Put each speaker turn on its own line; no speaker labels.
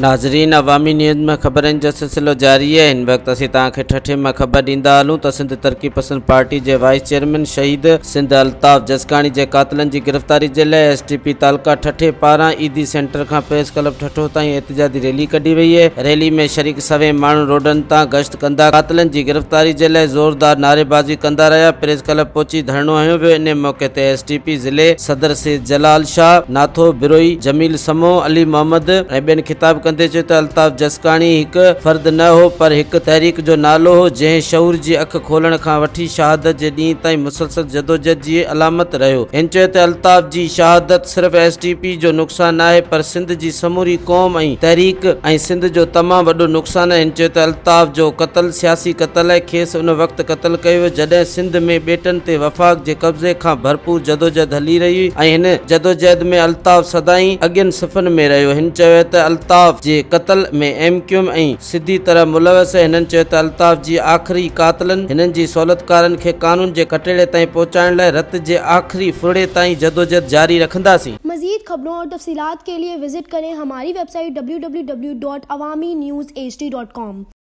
नाज़रीन, अवामी न्यूज़ में खबरन जो सिलसिलो जारी है। इन वक्त असीं तव्हांखे ठठे में खबर ॾींदा हलूं त सिंध तरक़ी पसंद पार्टी के वॉइस चेयरमैन शहीद सिंध अलताफ जसक़ाणी के कातलन की गिरफ्तारी के लिए एसटीपी तालका ठठे पारां ईदी सेंटर का प्रेस क्लब ठठो ताईं एहतजाजी रैली कढी वही है। रैली में शरीक सवे माण्हू रोडन तां गश्त कंदा कातलन की गिरफ्तारी के लिए जोरदार नारेबाजी कंदा रहा। प्रेस क्लब पहुंची धरणो हयो वियो। इन मौके ते एसटीपी जिले सदर से जलाल शाह, नाथो बिरोई, जमील समो, अली मोहम्मद ऐं ॿियनि खिताब कंदे चयो त अल्ताफ जसक़ाणी हिकु फर्द न हो पर हिकु तहरीक जो नालो हो जंहिं शऊर जी अख खोलण खां वठी शहादत जे ॾींहुं ताईं मुसलसल जदोजहद जी अलामत रहियो। हिन चयो त अल्ताफ जी शहादत सिर्फ़ एसटीपी जो नुक़सानु आहे पर सिंध जी समूरी क़ौम ऐं तहरीक ऐं सिंध जो तमामु वॾो नुक़सानु आहे। हिन चयो त अल्ताफ जो क़त्ल सियासी क़त्ल आहे। खेसि उन वक़्तु क़त्ल कयो वियो जॾहिं सिंध में ॿेटनि ते वफ़ाक़ जे कब्ज़े खां भरपूर जदोजहद हली रही हुई ऐं हिन जदोजहद में अल्ताफ सदाईं अॻियनि सफ़नि में रहियो। हिन चयो त अल्ताफ जे क़त्ल में एमक्यूएम ऐं सिधी तरह मुलवस है। हिननि चयो त अल्ताफ जी आख़िरी कातलन हिननि जी सहूलतकारनि खे कानून जे कटेड़े ताईं पहुचाइण लाइ रत जे आख़िरी फुड़े ताईं जदोजहद जारी रखंदासीं।
मज़ीद खबरों और तफसीलात के लिए विजिट करें हमारी वेबसाइट www.awamiNewsHD.com।